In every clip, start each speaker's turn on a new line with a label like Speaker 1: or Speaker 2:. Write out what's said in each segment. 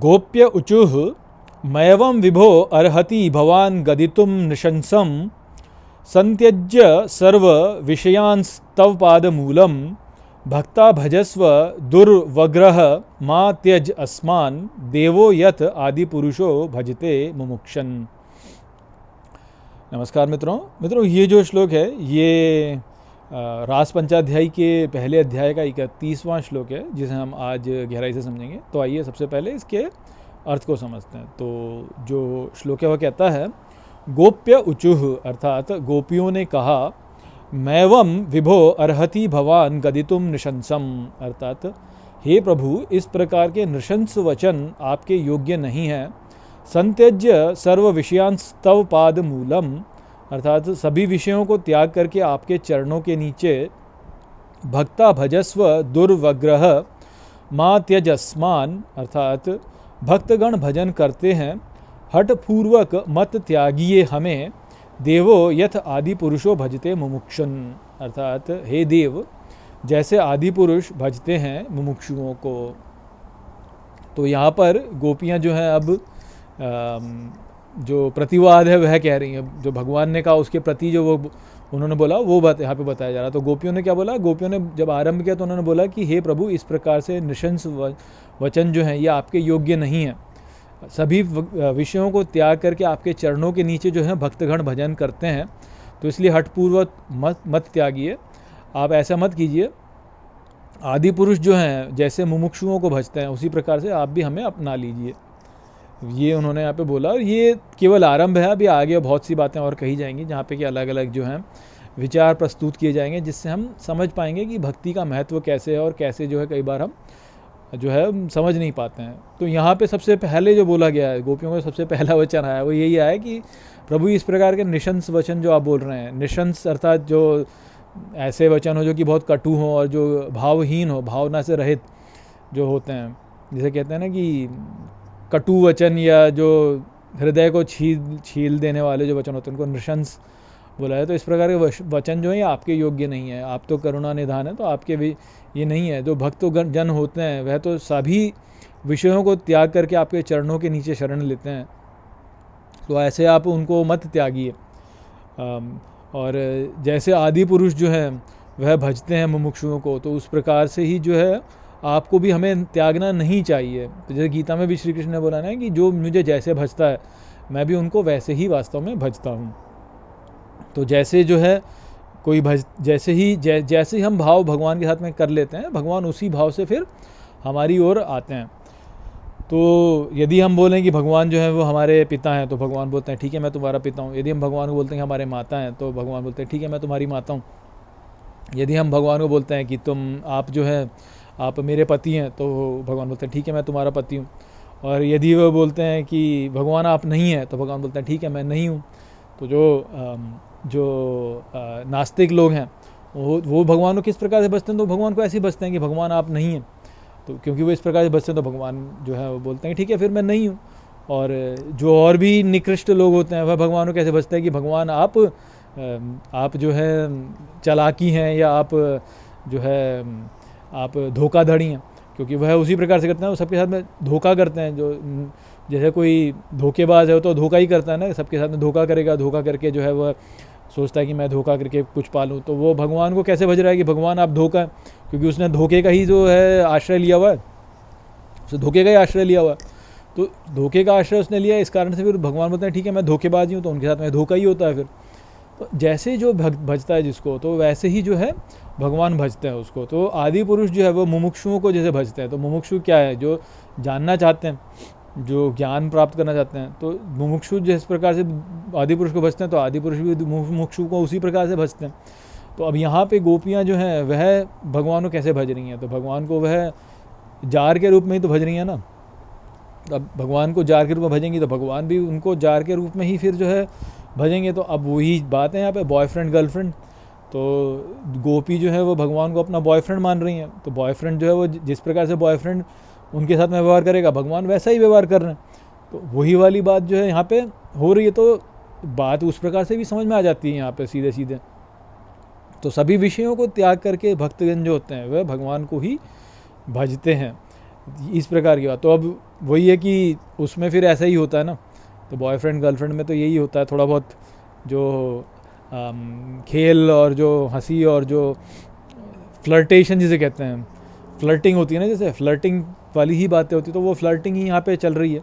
Speaker 1: गोप्य उचुः मयवं विभो अर्हति भवान् गदितुं नृशंसं संत्यज्य सर्व विषयांस्तव पादमूलं भक्ता भजस्व दुर्वग्रह मा त्यज अस्मान् देवो यत आदि पुरुषो भजते मुमुक्षन। नमस्कार मित्रों, ये जो श्लोक है ये रास पंचाध्यायी के पहले अध्याय का 31वां श्लोक है जिसे हम आज गहराई से समझेंगे। तो आइए सबसे पहले इसके अर्थ को समझते हैं। तो जो श्लोक है वह कहता है, गोप्य उचुः अर्थात गोपियों ने कहा, मैवम विभो अर्हति भवान गदितुम नृशंसम अर्थात हे प्रभु इस प्रकार के नृशंस वचन आपके योग्य नहीं है। संत्यज्य सर्व विषयांस्तव पाद मूलम अर्थात सभी विषयों को त्याग करके आपके चरणों के नीचे भक्ता भजस्व दुर्वग्रह मा त्यजस्मान अर्थात भक्तगण भजन करते हैं, हठ पूर्वक मत त्यागिए हमें, देवो यथ आदि पुरुषो भजते मुमुक्षुन अर्थात हे देव जैसे आदि पुरुष भजते हैं मुमुक्षुओं को। तो यहाँ पर गोपियाँ जो हैं अब जो प्रतिवाद है वह कह रही हैं, जो भगवान ने कहा उसके प्रति जो वो उन्होंने बोला वो बात यहाँ पे बताया जा रहा। तो गोपियों ने क्या बोला, गोपियों ने जब आरंभ किया तो उन्होंने बोला कि हे प्रभु इस प्रकार से नृशंस वचन जो हैं ये आपके योग्य नहीं है। सभी विषयों को त्याग करके आपके चरणों के नीचे जो है भक्तगण भजन करते हैं, तो इसलिए हठपूर्वक मत त्यागिए, आप ऐसा मत कीजिए। आदि पुरुष जो हैं जैसे मुमुक्षुओं को भजते हैं उसी प्रकार से आप भी हमें अपना लीजिए। ये उन्होंने यहाँ पे बोला और ये केवल आरंभ है, अभी आगे बहुत सी बातें और कही जाएंगी जहाँ पे कि अलग अलग जो हैं विचार प्रस्तुत किए जाएंगे जिससे हम समझ पाएंगे कि भक्ति का महत्व कैसे है और कैसे जो है कई बार हम जो है समझ नहीं पाते हैं। तो यहाँ पे सबसे पहले जो बोला गया है, गोपियों का सबसे पहला वचन आया वो यही आया कि प्रभु इस प्रकार के निशंस वचन जो आप बोल रहे हैं, निशंस अर्थात जो ऐसे वचन हो जो कि बहुत कटु हों और जो भावहीन हो, भावना से रहित जो होते हैं, जिसे कहते हैं ना कि कटु वचन या जो हृदय को छील देने वाले जो वचन होते हैं उनको नृशंस बोला है। तो इस प्रकार के वचन जो है आपके योग्य नहीं है, आप तो करुणा निधान है तो आपके भी ये नहीं है। जो भक्त जन होते हैं वह तो सभी विषयों को त्याग करके आपके चरणों के नीचे शरण लेते हैं, तो ऐसे आप उनको मत त्यागिए। और जैसे आदि पुरुष जो हैं वह भजते हैं मुमुक्षुओं को, तो उस प्रकार से ही जो है आपको भी हमें त्यागना नहीं चाहिए। तो जैसे गीता में भी श्री कृष्ण ने बोला ना कि जो मुझे जैसे भजता है मैं भी उनको वैसे ही वास्तव में भजता हूँ। तो जैसे जो है कोई जैसे ही हम भाव भगवान के साथ में कर लेते हैं, भगवान उसी भाव से फिर हमारी ओर आते हैं। तो यदि हम बोलें कि भगवान जो है वो हमारे पिता हैं तो भगवान बोलते हैं ठीक है मैं तुम्हारा पिता हूँ। यदि हम भगवान को बोलते हैं कि हमारे माता हैं तो भगवान बोलते हैं ठीक है मैं तुम्हारी माता हूँ। यदि हम भगवान को बोलते हैं कि आप जो है आप मेरे पति हैं तो भगवान बोलते हैं ठीक है मैं तुम्हारा पति हूँ। और यदि वो बोलते हैं कि भगवान आप नहीं हैं तो भगवान बोलते हैं ठीक है मैं नहीं हूँ। तो जो नास्तिक लोग हैं वो भगवान को किस प्रकार से बचते हैं, तो भगवान को ऐसे ही बचते हैं कि भगवान आप नहीं हैं। तो क्योंकि वो इस प्रकार से बचते हैं तो भगवान जो है वो बोलते हैं ठीक है फिर मैं नहीं हूँ। और जो और भी निकृष्ट लोग होते हैं वह भगवान को कैसे बचते हैं कि भगवान आप जो है चालाकी हैं या आप जो है आप धोखाधड़ी हैं, क्योंकि वह उसी प्रकार से करते हैं, वो सबके साथ में धोखा करते हैं। जो जैसे कोई धोखेबाज है तो धोखा ही करता है ना, सबके साथ में धोखा करेगा, धोखा करके जो है वह सोचता है कि मैं धोखा करके कुछ पालूँ। तो वो भगवान को कैसे भज रहा है कि भगवान आप धोखा है, क्योंकि उसने धोखे का ही जो है आश्रय लिया हुआ है, उसने धोखे का ही आश्रय लिया हुआ है। तो धोखे का आश्रय उसने लिया, इस कारण से फिर भगवान बोलते हैं ठीक है मैं धोखेबाजी हूँ, तो उनके साथ में धोखा ही होता है फिर। तो जैसे जो भजता है जिसको, तो वैसे ही जो है भगवान भजते हैं उसको। तो आदि पुरुष जो है वो मुमुक्षुओं को जैसे भजते हैं। तो मुमुक्षु क्या है, जो जानना चाहते हैं, जो ज्ञान प्राप्त करना चाहते हैं। तो मुमुक्षु जिस प्रकार से आदि पुरुष को भजते हैं तो आदि पुरुष भी मुमुक्षु को उसी प्रकार से भजते हैं। तो अब यहाँ पे गोपियाँ जो हैं वह भगवान को कैसे भज रही हैं, तो भगवान को वह जार के रूप में ही तो भज रही हैं ना। अब भगवान को जार के रूप में भजेंगी तो भगवान भी उनको जार के रूप में ही फिर जो है भजेंगे। तो अब वही बात है यहाँ पे बॉयफ्रेंड गर्लफ्रेंड। तो गोपी जो है वो भगवान को अपना बॉयफ्रेंड मान रही हैं। तो बॉयफ्रेंड जो है वो जिस प्रकार से बॉयफ्रेंड उनके साथ में व्यवहार करेगा भगवान वैसा ही व्यवहार कर रहे हैं। तो वही वाली बात जो है यहाँ पे हो रही है। तो बात उस प्रकार से भी समझ में आ जाती है यहाँ पे सीधे सीधे। तो सभी विषयों को त्याग करके भक्तजन जो होते हैं वह भगवान को ही भजते हैं। इस प्रकार की बात। तो अब वही है कि उसमें फिर ऐसा ही होता है ना, तो बॉयफ्रेंड गर्लफ्रेंड में तो यही होता है, थोड़ा बहुत जो खेल और जो हंसी और जो फ्लर्टेशन जिसे कहते हैं, फ्लर्टिंग होती है ना, जैसे फ्लर्टिंग वाली ही बातें होती, तो वो फ्लर्टिंग ही यहाँ पे चल रही है।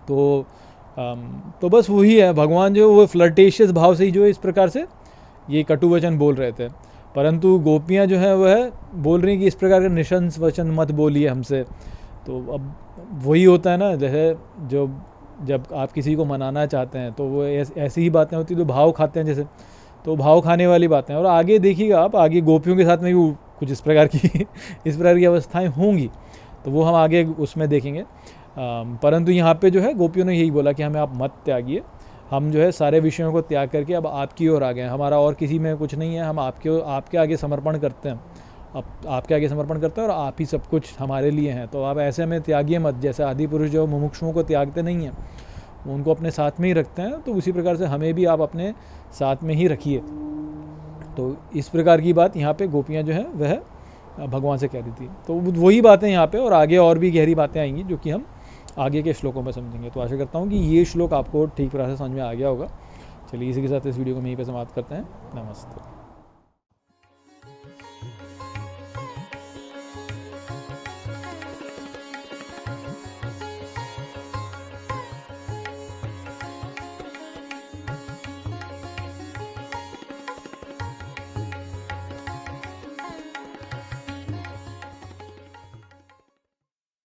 Speaker 1: तो बस वही है, भगवान जो वो फ्लर्टेशियस भाव से ही जो है इस प्रकार से ये कटु वचन बोल रहे थे, परंतु गोपियाँ जो हैं वह बोल रही हैं कि इस प्रकार का निशंस वचन मत बोलिए हमसे। तो अब वही होता है ना, जैसे जो जब आप किसी को मनाना चाहते हैं तो वो ऐसी ही बातें होती हैं जो भाव खाते हैं, जैसे तो भाव खाने वाली बातें। और आगे देखिएगा आप, आगे गोपियों के साथ में भी कुछ इस प्रकार की अवस्थाएं होंगी, तो वो हम आगे उसमें देखेंगे। परंतु यहाँ पे जो है गोपियों ने यही बोला कि हमें आप मत त्यागिए, हम जो है सारे विषयों को त्याग करके अब आपकी ओर आ गए हैं, हमारा और किसी में कुछ नहीं है, हम आपके आगे समर्पण करते हैं, अब आपके आगे समर्पण करते हैं और आप ही सब कुछ हमारे लिए हैं। तो आप ऐसे में त्यागिए मत, जैसे आदि पुरुष जो मुमुक्षुओं को त्यागते नहीं हैं, उनको अपने साथ में ही रखते हैं, तो उसी प्रकार से हमें भी आप अपने साथ में ही रखिए। तो इस प्रकार की बात यहाँ पे गोपियाँ जो हैं वह भगवान से कह रही थी। तो वही बातें यहाँ पे और आगे और भी गहरी बातें आएंगी जो कि हम आगे के श्लोकों में समझेंगे। तो आशा करता हूँ कि ये श्लोक आपको ठीक तरह से समझ में आ गया होगा। चलिए इसी के साथ इस वीडियो को यहीं पे समाप्त करते हैं। नमस्ते।